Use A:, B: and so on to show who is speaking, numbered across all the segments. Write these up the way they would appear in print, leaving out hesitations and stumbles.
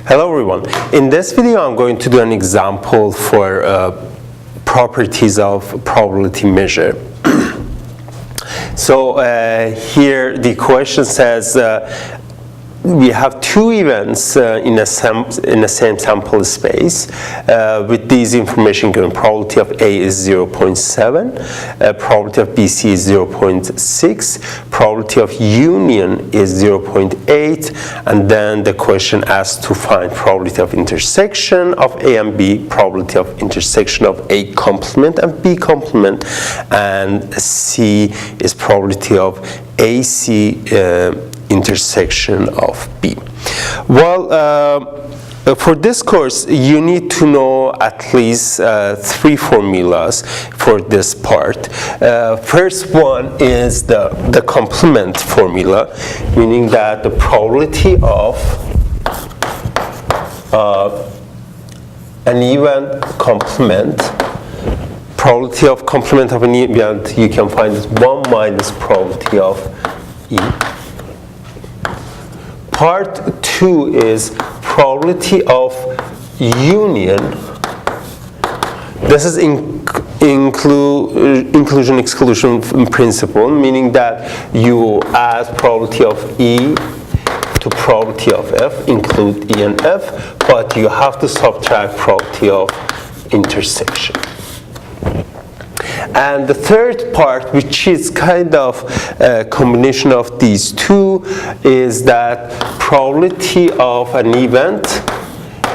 A: Hello everyone. In this video I'm going to do an example for properties of probability measure. So here the question says we have two events in the same sample space with these information given. Probability of A is 0.7, probability of BC is 0.6, probability of union is 0.8, and then the question asks to find probability of intersection of A and B, probability of intersection of A complement and B complement, and C is probability of AC intersection of B. Well, for this course, you need to know at least three formulas for this part. First one is the complement formula, meaning that the probability of an event complement, probability of complement of an event, you can find is 1 minus probability of E. Part 2 is probability of union. This is inclusion-exclusion principle, meaning that you add probability of E to probability of F, include E and F, but you have to subtract probability of intersection. And the third part, which is kind of a combination of these two, is that probability of an event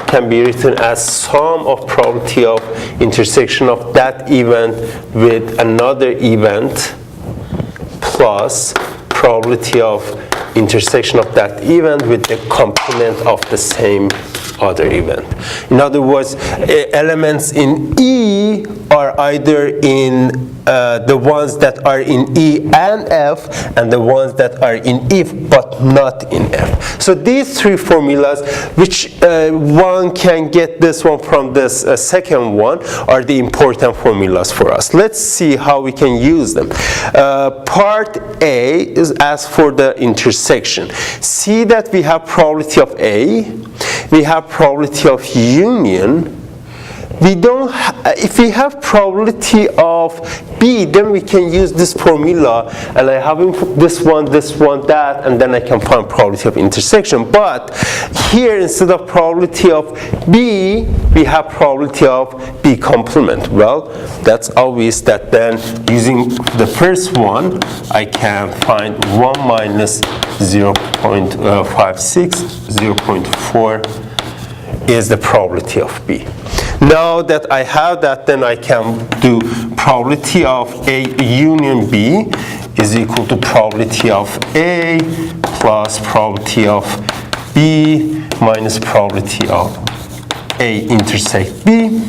A: can be written as sum of probability of intersection of that event with another event plus probability of intersection of that event with the complement of the same other event. In other words, elements in E are either in the ones that are in E and F, and the ones that are in E but not in F. So these three formulas, which one can get this one from this second one, are the important formulas for us. Let's see how we can use them. Part A is as for the intersection. See that we have probability of A, we have probability of union. We don't. If we have probability of B, then we can use this formula, and I have this one, that, and then I can find probability of intersection. But here, instead of probability of B, we have probability of B complement. Well, that's obvious that then using the first one, I can find 1 minus 0.56, 0.4 is the probability of B. Now that I have that, then I can do probability of A union B is equal to probability of A plus probability of B minus probability of A intersect B.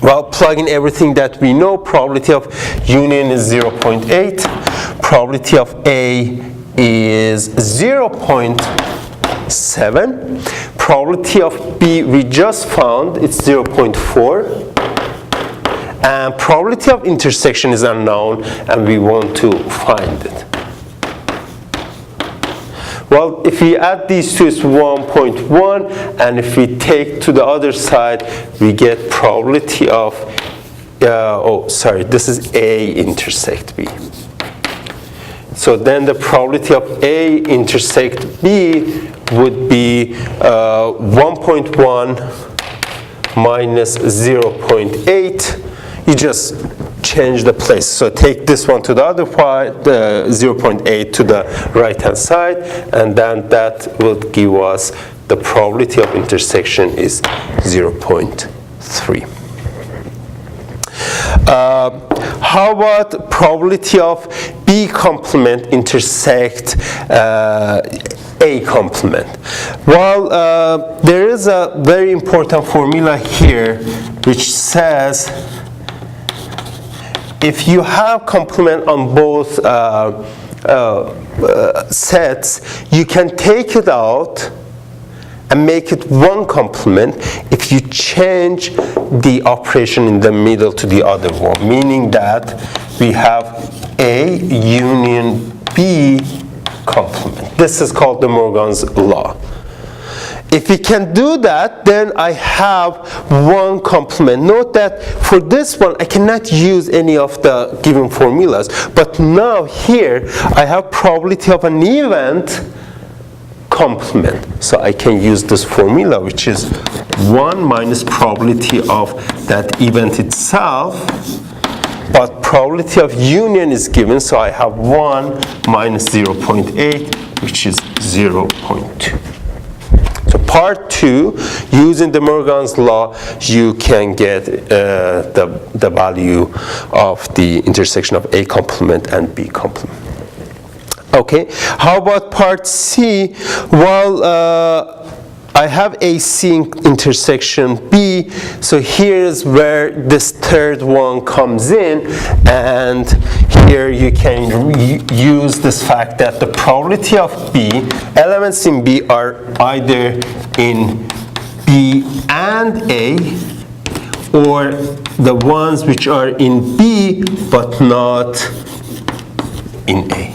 A: Well, plug in everything that we know. Probability of union is 0.8. Probability of A is 0.7. Probability of B we just found, it's 0.4. And probability of intersection is unknown, and we want to find it. Well, if we add these two, it's 1.1, and if we take to the other side, we get probability of, this is A intersect B. So then the probability of A intersect B would be 1.1 minus 0.8. You just change the place. So take this one to the other part, 0.8 to the right-hand side, and then that will give us the probability of intersection is 0.3. How about probability of B complement intersect A complement? Well, there is a very important formula here which says if you have complement on both sets, you can take it out and make it one complement if you change the operation in the middle to the other one, meaning that we have A union B complement. This is called the Morgan's law. if we can do that, then I have one complement. Note that for this one, I cannot use any of the given formulas. But now here, I have probability of an event complement. So I can use this formula, which is 1 minus probability of that event itself. But probability of union is given, so I have 1 minus 0.8, which is 0.2. So part 2, using de Morgan's law, you can get the value of the intersection of A complement and B complement. Okay, how about part C? Well, I have AC intersection B, so here's where this third one comes in, and here you can use this fact that the probability of B, elements in B are either in B and A, or the ones which are in B but not in A.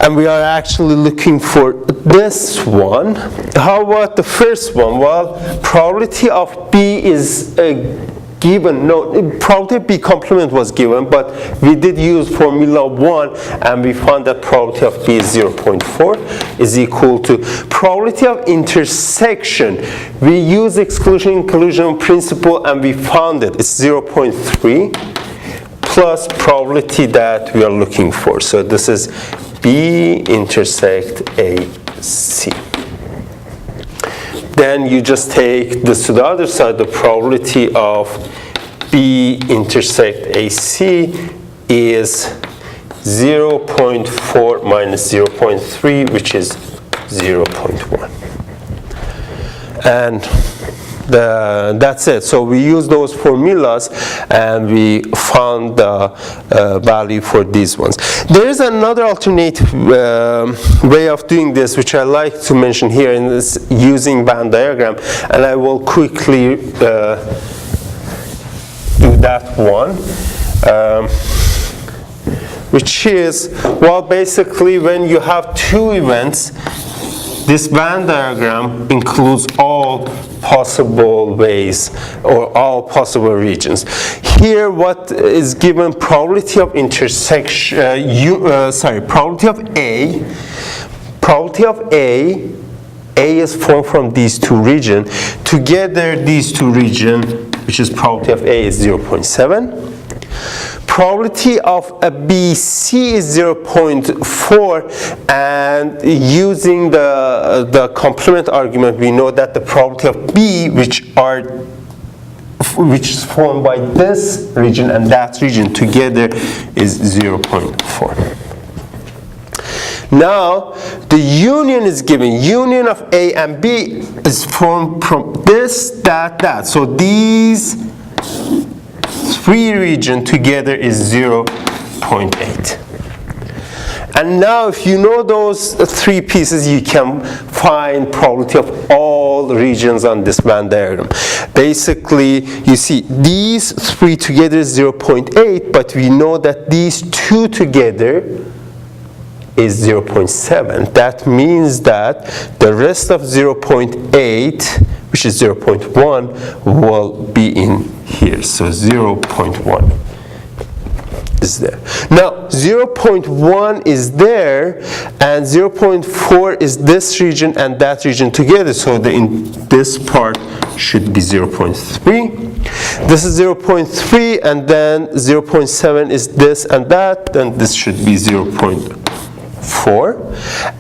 A: And we are actually looking for this one. How about the first one? Well, probability of B is given. No, probability of B complement was given, but we did use formula 1, and we found that probability of B is 0.4 is equal to probability of intersection. We use exclusion-inclusion principle, and we found it. It's 0.3 plus probability that we are looking for. So this is B intersect AC. Then you just take this to the other side. The probability of B intersect AC is 0.4 minus 0.3, which is 0.1. And that's it. So we use those formulas and we found the value for these ones. There is another alternative way of doing this, which I like to mention here, in this using Venn diagram, and I will quickly do that one. Which is, well, basically when you have two events, this Venn diagram includes all possible ways or all possible regions. Here, what is given? Probability of intersection. Probability of A. Probability of A. A is formed from these two regions. Together, these two regions, which is probability of A, is 0.7. Probability of a BC is 0.4, and using the complement argument, we know that the probability of B, which is formed by this region and that region together, is 0.4. Now, the union is given. Union of A and B is formed from this, that. So these three regions together is 0.8. And now if you know those three pieces, you can find probability of all regions on this Venn diagram. Basically, you see these three together is 0.8, but we know that these two together is 0.7. That means that the rest of 0.8, which is 0.1, will be in here. So 0.1 is there. Now 0.1 is there, and 0.4 is this region and that region together. So this part should be 0.3. This is 0.3, and then 0.7 is this and that, then this should be 0.4.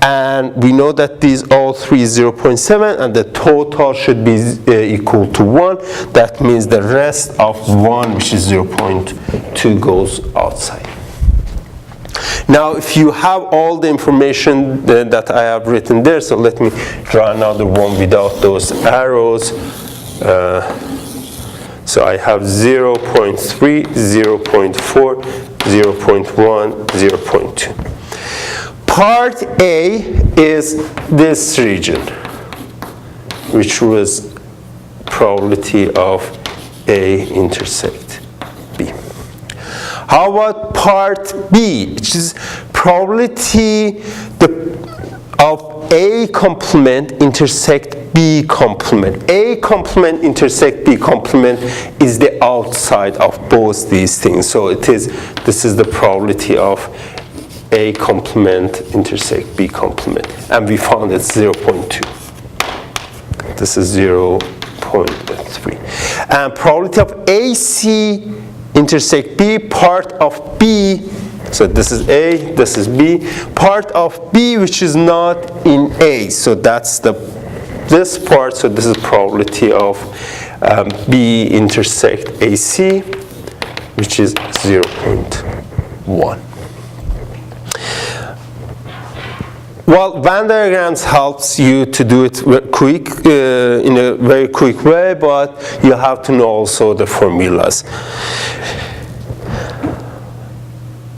A: And we know that these all three is 0.7, and the total should be equal to 1. That means the rest of 1, which is 0.2, goes outside. Now, if you have all the information that I have written there, so let me draw another one without those arrows. So I have 0.3, 0.4, 0.1, 0.2. Part A is this region, which was probability of A intersect B. How about part B, which is probability of A complement intersect B complement. A complement intersect B complement is the outside of both these things. So this is the probability of A complement intersect B complement. And we found it's 0.2. This is 0.3. And probability of AC intersect B, part of B, so this is A, this is B, part of B which is not in A. So that's this part, so this is probability of B intersect AC, which is 0.1. Well, Venn diagrams helps you to do it quick, in a very quick way, but you have to know also the formulas.